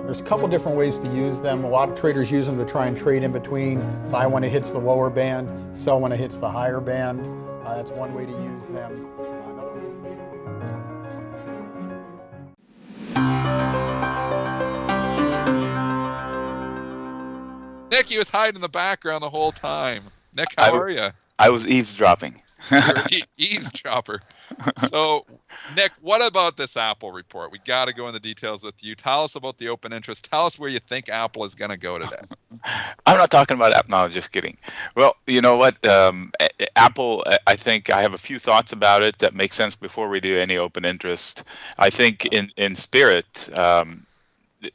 There's a couple different ways to use them. A lot of traders use them to try and trade in between, buy when it hits the lower band, sell when it hits the higher band. That's one way to use them. Another way Nick, he was hiding in the background the whole time. Nick, how are you? I was eavesdropping. You're eavesdropper. So, Nick, what about this Apple report? We got to go into details with you. Tell us about the open interest. Tell us where you think Apple is going to go today. I'm not talking about Apple. No, just kidding. Well, you know what? Apple, I think I have a few thoughts about it that make sense before we do any open interest. I think in spirit,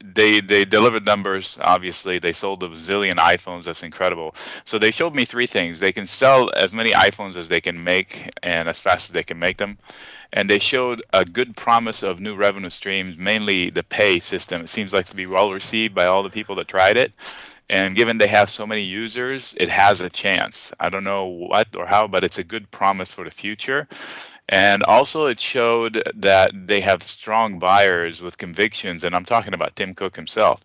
they delivered numbers. Obviously, they sold a zillion iPhones. That's incredible. So they showed me three things. They can sell as many iPhones as they can make and as fast as they can make them. And they showed a good promise of new revenue streams, mainly the pay system. It seems like to be well received by all the people that tried it. And given they have so many users, it has a chance. I don't know what or how, but it's a good promise for the future. And also it showed that they have strong buyers with convictions, and I'm talking about Tim Cook himself.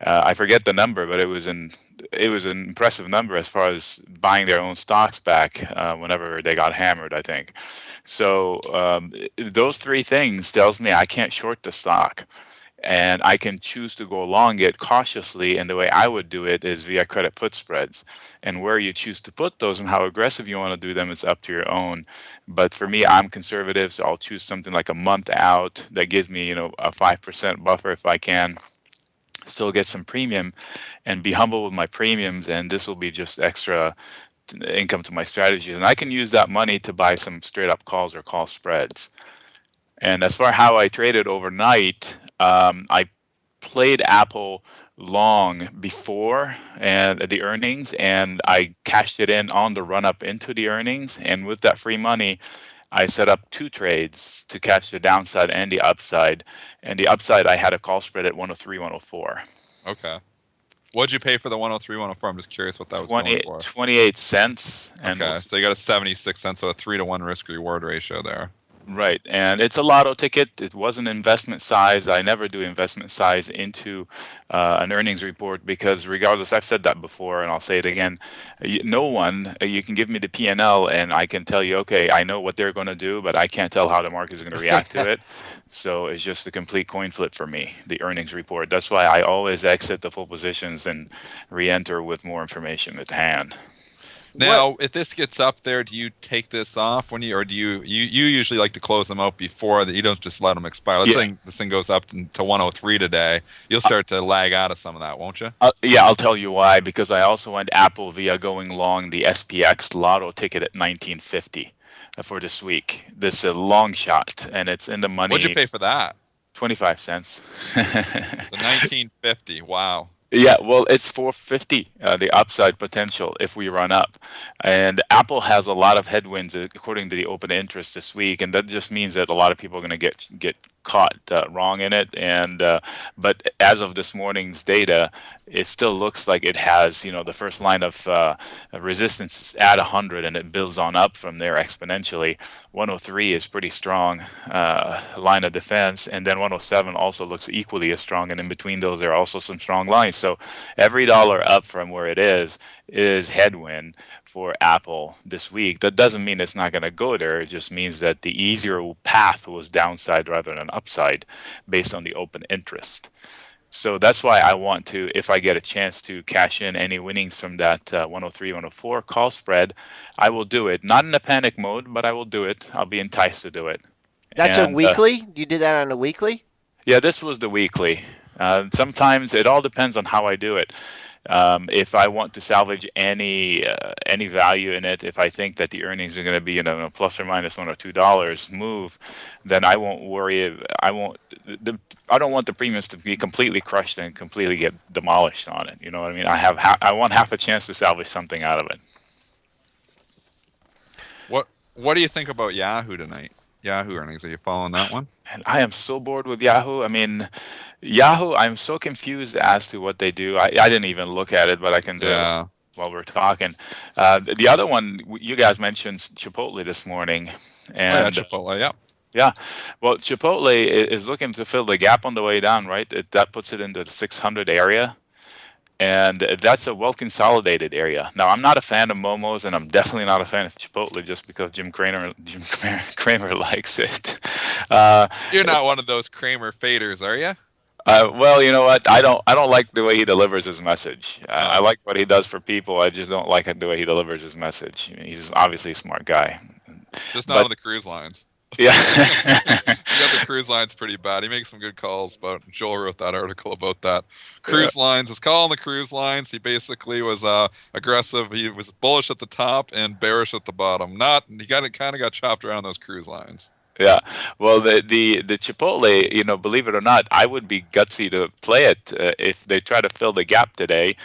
I forget the number, but it was an impressive number as far as buying their own stocks back whenever they got hammered, I think. So those three things tells me I can't short the stock. And I can choose to go long it cautiously, and the way I would do it is via credit put spreads. And where you choose to put those and how aggressive you want to do them is up to your own. But for me, I'm conservative, so I'll choose something like a month out that gives me, a 5% buffer if I can. Still get some premium and be humble with my premiums, and this will be just extra income to my strategies. And I can use that money to buy some straight up calls or call spreads. And as far as how I traded overnight, I played Apple long before and the earnings, and I cashed it in on the run up into the earnings. And with that free money, I set up two trades to catch the downside and the upside. And the upside, I had a call spread at 103, 104. Okay. What'd you pay for the 103, 104? I'm just curious what that was going for. 28 cents. And okay, so you got a 76 cents, so a 3-to-1 risk-reward ratio there. Right, and it's a lotto ticket. It wasn't investment size. I never do investment size into an earnings report because regardless, I've said that before and I'll say it again, no one, you can give me the P&L and I can tell you, okay, I know what they're going to do, but I can't tell how the market is going to react to it. So it's just a complete coin flip for me, the earnings report. That's why I always exit the full positions and re-enter with more information at hand. Now, if this gets up there, do you take this off when or do you usually like to close them out before that? You don't just let them expire. Let's say this thing goes up to 103 today. You'll start to lag out of some of that, won't you? Yeah, I'll tell you why. Because I also went Apple via going long the SPX lotto ticket at 1950 for this week. This is a long shot, and it's in the money. What'd you pay for that? 25 cents. So 1950. Wow. Yeah, well, it's 450, the upside potential if we run up. And Apple has a lot of headwinds according to the open interest this week, and that just means that a lot of people are going to get caught wrong in it. And but as of this morning's data, it still looks like it has, the first line of resistance is at 100, and it builds on up from there exponentially. 103 is pretty strong line of defense, and then 107 also looks equally as strong, and in between those there are also some strong lines. So every dollar up from where it is headwind for Apple this week. That doesn't mean it's not going to go there. It just means that the easier path was downside rather than upside based on the open interest. So that's why I want to, if I get a chance to cash in any winnings from that 103, 104 call spread, I will do it. Not in a panic mode, but I will do it. I'll be enticed to do it. That's a weekly? You did that on a weekly? Yeah, this was the weekly. Sometimes it all depends on how I do it. If I want to salvage any value in it, if I think that the earnings are going to be in a plus or minus $1 or $2 move, then I won't worry. I don't want the premiums to be completely crushed and completely get demolished on it. You know what I mean? I want half a chance to salvage something out of it. What do you think about Yahoo tonight? Yahoo earnings. Are you following that one? And I am so bored with Yahoo. I mean, Yahoo, I'm so confused as to what they do. I didn't even look at it, but I can do it while we're talking. The other one, you guys mentioned Chipotle this morning. And Chipotle, yeah. Yeah. Well, Chipotle is looking to fill the gap on the way down, right? That puts it into the 600 area. And that's a well consolidated area. Now, I'm not a fan of Momo's, and I'm definitely not a fan of Chipotle just because Jim Cramer likes it. Uh, You're not one of those Kramer faders, are you? well, you know what? I don't like the way he delivers his message. I Oh, like what he does for people. I just don't like the way he delivers his message. I mean, he's obviously a smart guy, just not but on the cruise lines. yeah. The other cruise line's pretty bad. He makes some good calls, but Joel wrote that article about that. Yeah. Cruise lines, his call on the cruise lines, he basically was aggressive. He was bullish at the top and bearish at the bottom. He kind of got chopped around those cruise lines. Yeah, well, the Chipotle, believe it or not, I would be gutsy to play it if they try to fill the gap today.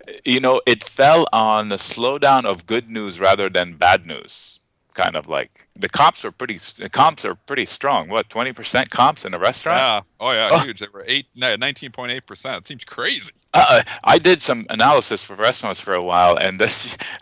It fell on the slowdown of good news rather than bad news. Kind of like the comps are pretty strong. What, 20% comps in a restaurant? Yeah. Oh yeah, Oh, huge. They were 19.8%. It seems crazy. I did some analysis for restaurants for a while, and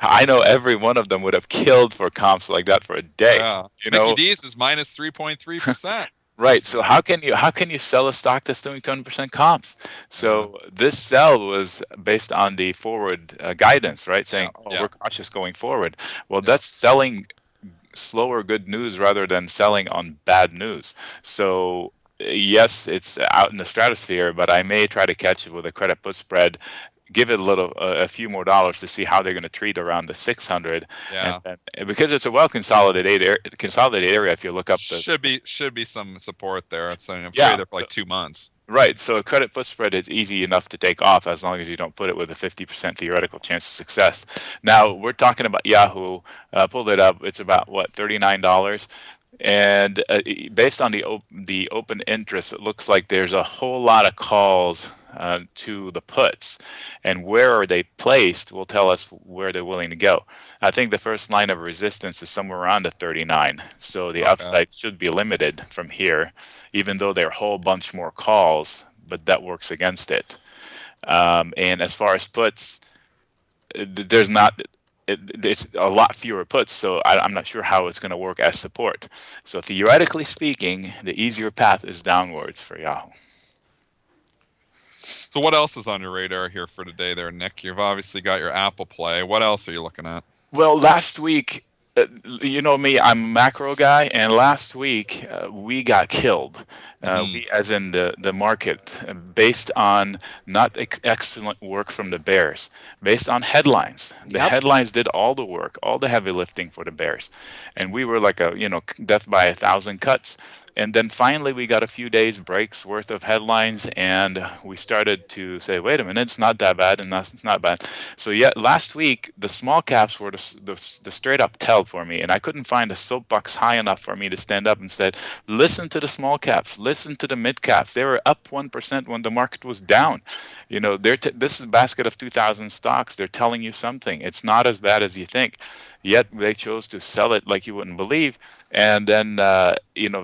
I know every one of them would have killed for comps like that for a day. Yeah. You Mickey know, D's is minus 3.3%. Right. So how can you sell a stock that's doing 20% comps? Yeah. So this sell was based on the forward guidance, right? Yeah. Saying, oh, Yeah. we're cautious going forward. Well, Yeah. that's selling slower good news rather than selling on bad news. So yes, it's out in the stratosphere, but I may try to catch it with a credit put spread, give it a few more dollars to see how they're going to treat around the 600, and Yeah. then, because it's a well consolidated area. If you look up the Should be some support there. It's I'm yeah. stay there for like 2 months. Right. So a credit put spread is easy enough to take off as long as you don't put it with a 50% theoretical chance of success. Now we're talking about Yahoo. Pulled it up. It's about what, $39, and based on the open interest, it looks like there's a whole lot of calls to the puts, and where are they placed will tell us where they're willing to go. I think the first line of resistance is somewhere around the 39, so the Okay. upside should be limited from here, even though there are a whole bunch more calls, but that works against it. And as far as puts, there's not. It's a lot fewer puts, so I'm not sure how it's going to work as support. So theoretically speaking, the easier path is downwards for Yahoo. So what else is on your radar here for today there, Nick? You've obviously got your Apple play. What else are you looking at? Well, last week, you know me, I'm a macro guy, and last week we got killed. We, as in the market, based on not excellent work from the bears, based on headlines. The Yep. headlines did all the work, all the heavy lifting for the bears, and we were like death by 1,000 cuts. And then finally, we got a few days breaks worth of headlines, and we started to say, "Wait a minute, it's not that bad, and it's not bad." So yeah, last week the small caps were the straight up tell for me, and I couldn't find a soapbox high enough for me to stand up and said, "Listen to the small caps, listen to the mid caps. They were up 1% when the market was down. This is a basket of 2,000 stocks. They're telling you something. It's not as bad as you think." Yet they chose to sell it like you wouldn't believe. And then,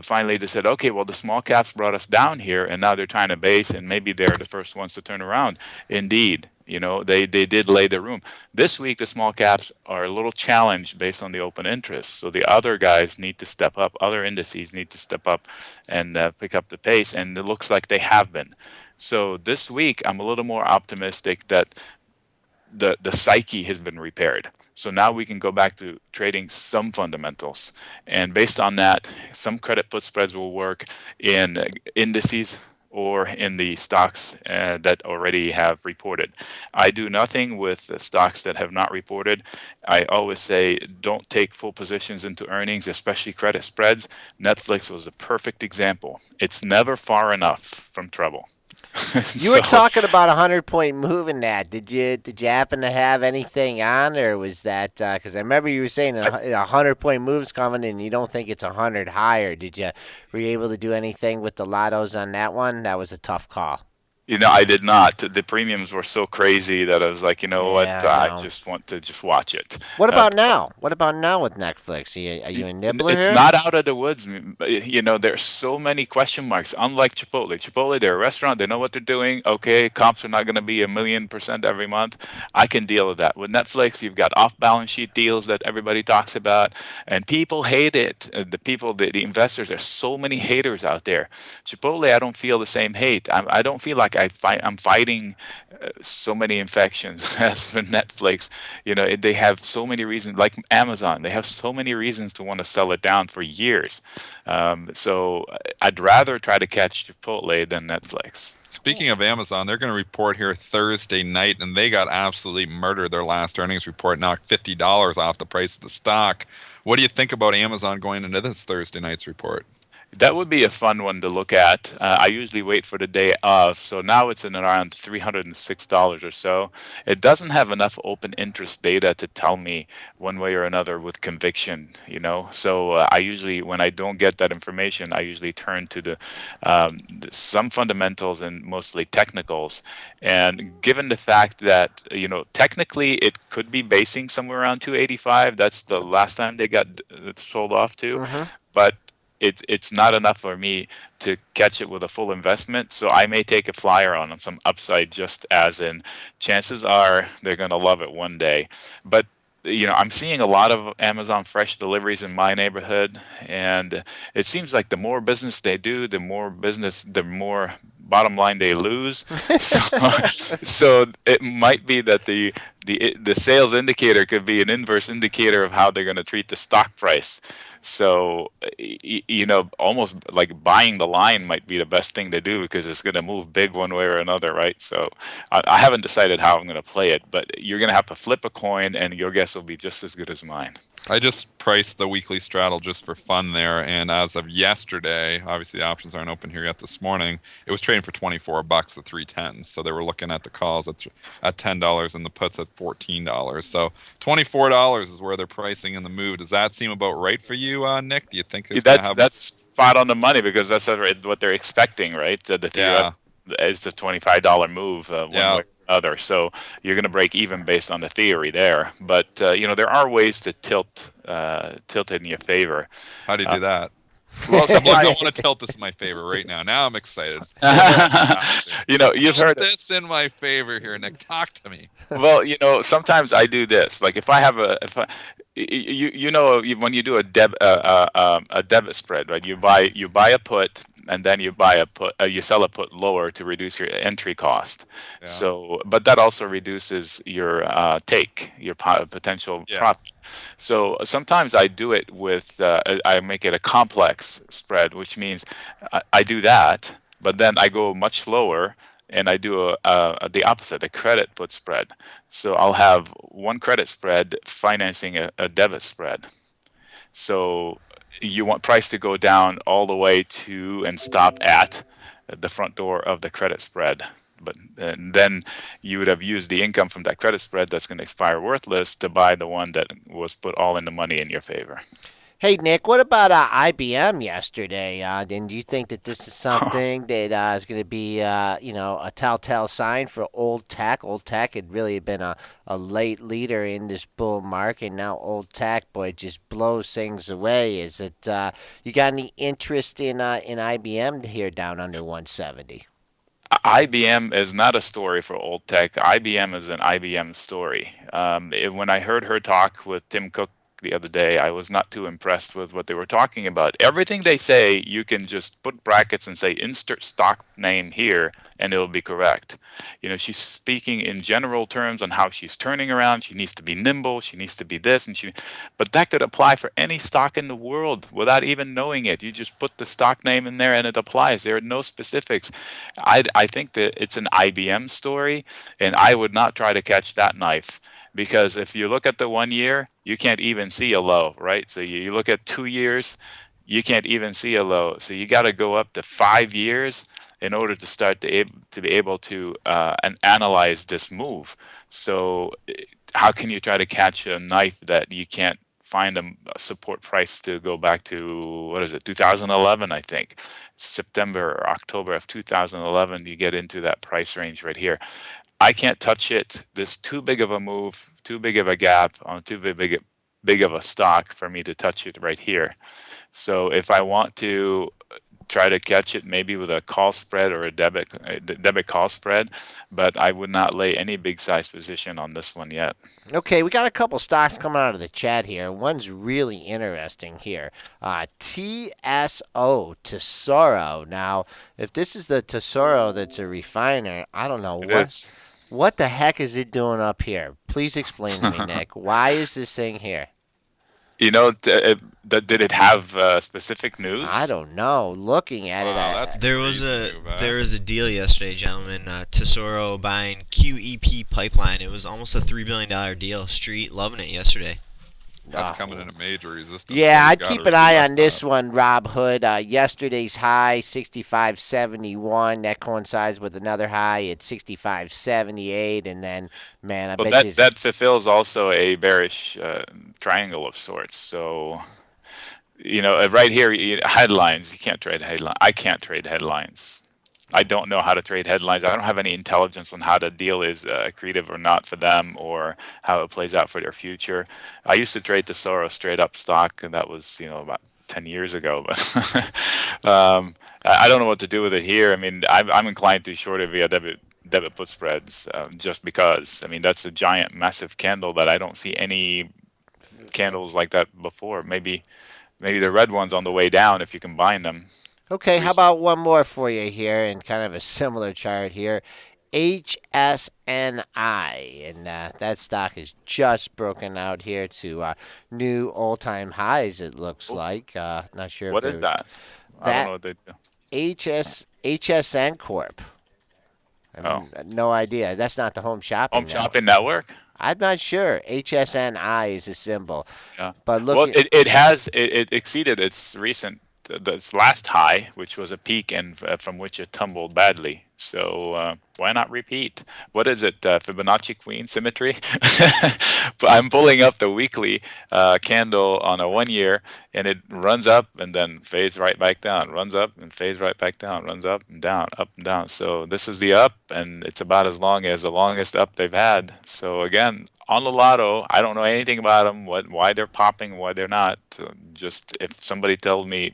finally they said, okay, well, the small caps brought us down here, and now they're trying to base, and maybe they're the first ones to turn around. Indeed, they did lay the room. This week, the small caps are a little challenged based on the open interest. So the other guys need to step up. Other indices need to step up and pick up the pace, and it looks like they have been. So this week, I'm a little more optimistic that the psyche has been repaired. So now we can go back to trading some fundamentals. And based on that, some credit put spreads will work in indices or in the stocks that already have reported. I do nothing with the stocks that have not reported. I always say don't take full positions into earnings, especially credit spreads. Netflix was a perfect example. It's never far enough from trouble. You were talking about 100-point move in that. Did you happen to have anything on, or was that because I remember you were saying a 100-point move's coming and you don't think it's 100 higher? Were you able to do anything with the lottos on that one? That was a tough call. I did not. The premiums were so crazy that I was like, you know what? Yeah, I I know. just want to just watch it. What about now? What about now with Netflix? Are you a nibbler It's here? not out of the woods. There's so many question marks. Unlike Chipotle. Chipotle, they're a restaurant. They know what they're doing. Okay, comps are not going to be 1,000,000% every month. I can deal with that. With Netflix, you've got off-balance sheet deals that everybody talks about, and people hate it. The investors, there's so many haters out there. Chipotle, I don't feel the same hate. I don't feel like I'm fighting so many infections as for Netflix. They have so many reasons, like Amazon, they have so many reasons to want to sell it down for years. So I'd rather try to catch Chipotle than Netflix. Speaking of Amazon, they're going to report here Thursday night, and they got absolutely murdered. Their last earnings report knocked $50 off the price of the stock. What do you think about Amazon going into this Thursday night's report? That would be a fun one to look at. I usually wait for the day of, so now it's in around $306 or so. It doesn't have enough open interest data to tell me one way or another with conviction. So I usually, when I don't get that information, I usually turn to some fundamentals and mostly technicals. And given the fact that technically it could be basing somewhere around 285, that's the last time they got sold off to, but it's not enough for me to catch it with a full investment. So I may take a flyer on them, some upside, just as in chances are they're going to love it one day. But I'm seeing a lot of Amazon Fresh deliveries in my neighborhood, and it seems like the more business they do, the more bottom line they lose. So it might be that the sales indicator could be an inverse indicator of how they're going to treat the stock price. So, almost like buying the line might be the best thing to do because it's going to move big one way or another, right? So, I haven't decided how I'm going to play it, but you're going to have to flip a coin, and your guess will be just as good as mine. I just priced the weekly straddle just for fun there, and as of yesterday, obviously the options aren't open here yet this morning, it was trading for $24 at 310. So they were looking at the calls at $10 and the puts at $14. So $24 is where they're pricing in the move. Does that seem about right for you, Nick? Do you think it's going to have? That's spot on the money because that's what they're expecting, right? The Yeah. is the $25 move one Yeah. way or another. So you're going to break even based on the theory there. But there are ways to tilt it in your favor. How do you do that? Well, I want to tilt this in my favor right now. Now I'm excited. You've heard this in my favor here, Nick. Talk to me. Well, sometimes I do this. Like if I have when you do a debit spread, right? You buy a put, and then you sell a put lower to reduce your entry cost. Yeah. So, but that also reduces your potential profit. So sometimes I do it with I make it a complex spread, which means I do that, but then I go much lower and I do the opposite, a credit put spread. So I'll have one credit spread financing a debit spread. So you want price to go down all the way to and stop at the front door of the credit spread. But then you would have used the income from that credit spread that's going to expire worthless to buy the one that was put all in the money in your favor. Hey, Nick, what about IBM yesterday? And do you think that this is something that is going to be, a telltale sign for old tech? Old tech had really been a late leader in this bull market. Now old tech, boy, just blows things away. Is it? You got any interest in IBM here down under 170? IBM is not a story for old tech. IBM is an IBM story. When I heard her talk with Tim Cook the other day, I was not too impressed with what they were talking about. Everything they say, you can just put brackets and say insert stock name here, and it'll be correct. She's speaking in general terms on how she's turning around. She needs to be nimble. She needs to be this, but that could apply for any stock in the world without even knowing it. You just put the stock name in there, and it applies. There are no specifics. I think that it's an IBM story, and I would not try to catch that knife. Because if you look at the 1 year, you can't even see a low, right? So you look at 2 years, you can't even see a low. So you got to go up to 5 years in order to start to be able to analyze this move. So how can you try to catch a knife that you can't find a support price to go back to, what is it, 2011, I think. September or October of 2011, you get into that price range right here. I can't touch it. There's too big of a move, too big of a gap on too big of a stock for me to touch it right here. So if I want to try to catch it maybe with a call spread or a debit call spread, but I would not lay any big size position on this one yet. Okay, we got a couple stocks coming out of the chat here. One's really interesting here. TSO, Tesoro. Now, if this is the Tesoro that's a refiner, I don't know It is. what the heck is it doing up here? Please explain to me, Nick. Why is this thing here? You know, did it have specific news? I don't know. Looking at Wow, it, that's There was crazy move, huh? a deal yesterday, gentlemen. Tesoro buying QEP Pipeline. It was almost a $3 billion deal. Street loving it yesterday. That's coming in a major resistance. Yeah, so I'd he's gotta keep an eye on respect this that. one, Rob Hood. Yesterday's high, 65.71. That coincides with another high at 65.78. And then, man, I Well, bet you... that fulfills also a bearish triangle of sorts. So, you know, right here, headlines. You can't trade headlines. I can't trade headlines. I don't know how to trade headlines. I don't have any intelligence on how the deal is accretive or not for them, or how it plays out for their future. I used to trade Tesoro straight up stock, and that was, you know, about 10 years ago. But I don't know what to do with it here. I mean, I'm inclined to short it via debit put spreads, just because. I mean, that's a giant, massive candle that I don't see any candles like that before. Maybe the red one's on the way down if you combine them. Okay, how about one more for you here, and kind of a similar chart here. HSNI, and that stock has just broken out here to new all-time highs, it looks like. Not sure What if is there's... that? I don't know what they do. HSN Corp. I mean, no idea. That's not the Home Shopping Home Network. Shopping Network? I'm not sure. HSNI is a symbol. Yeah. But look, Well, it exceeded its last high, which was a peak, and from which it tumbled badly. So why not repeat? What is it? Fibonacci Queen symmetry? But I'm pulling up the weekly candle on a 1 year, and it runs up and then fades right back down. Runs up and fades right back down. Runs up and down, up and down. So this is the up, and it's about as long as the longest up they've had. So again, on the lotto, I don't know anything about them, why they're popping, why they're not. Just if somebody told me,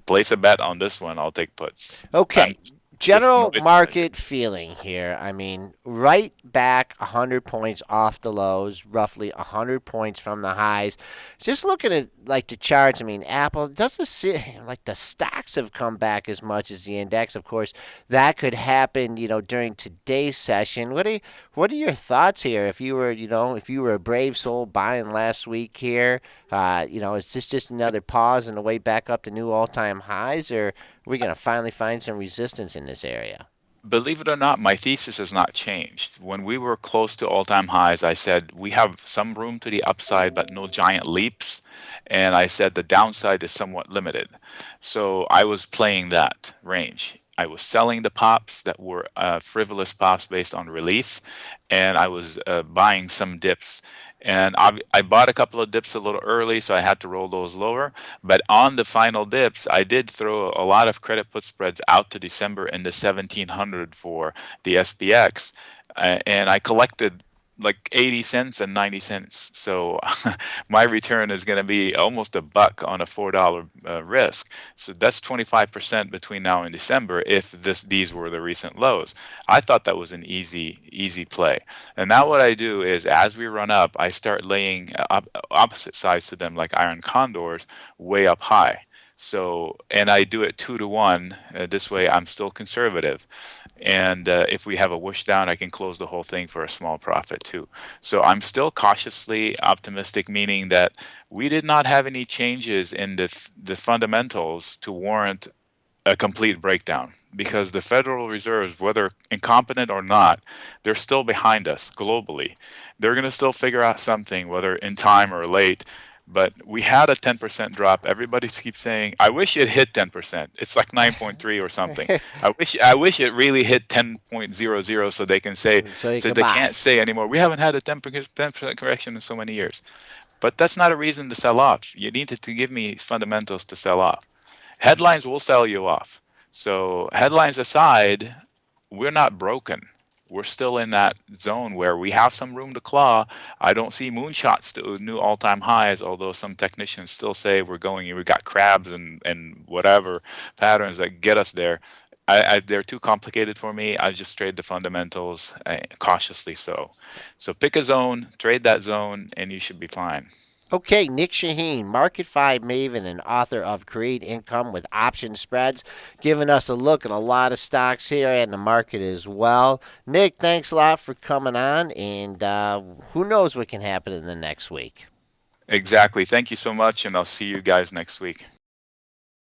place a bet on this one, I'll take puts. okay. General it's- market feeling here. I mean, right back 100 points off the lows, roughly 100 points from the highs. Just looking at like the charts, I mean, Apple doesn't see like the stocks have come back as much as the index. Of course, that could happen, you know, during today's session. What are your thoughts here? If you were, a brave soul buying last week here, is this just another pause and a way back up to new all-time highs, or we're going to finally find some resistance in this area? Believe it or not, my thesis has not changed. When we were close to all-time highs, I said we have some room to the upside, but no giant leaps. And I said the downside is somewhat limited. So I was playing that range. I was selling the pops that were frivolous pops based on relief, and I was buying some dips. And I bought a couple of dips a little early, so I had to roll those lower. But on the final dips, I did throw a lot of credit put spreads out to December in the 1700 for the SPX, and I collected like 80 cents and 90 cents. So my return is going to be almost $1 on a $4 risk. So that's 25% between now and December if these were the recent lows. I thought that was an easy play. And now what I do is as we run up, I start laying opposite sides to them like iron condors way up high. So, and I do it 2 to 1. This way I'm still conservative. And if we have a whoosh down, I can close the whole thing for a small profit too. So I'm still cautiously optimistic, meaning that we did not have any changes in the fundamentals to warrant a complete breakdown, because the Federal Reserve, whether incompetent or not, they're still behind us globally. They're going to still figure out something, whether in time or late. But we had a 10% drop. Everybody keeps saying, I wish it hit 10%. It's like 9.3 or something. I wish it really hit 10.00 so they can say, So they can't say anymore, we haven't had a 10% correction in so many years. but that's not a reason to sell off. You need to give me fundamentals to sell off. Headlines will sell you off. So headlines aside, we're not broken. We're still in that zone where we have some room to claw. I don't see moonshots to new all-time highs, although some technicians still say we're going. We got crabs and whatever patterns that get us there. They're too complicated for me. I just trade the fundamentals cautiously. So pick a zone, trade that zone, and you should be fine. Okay, Nic Chahine, Marketfy Maven and author of Create Income with Option Spreads, giving us a look at a lot of stocks here and the market as well. Nick, thanks a lot for coming on, and who knows what can happen in the next week. Exactly. Thank you so much, and I'll see you guys next week.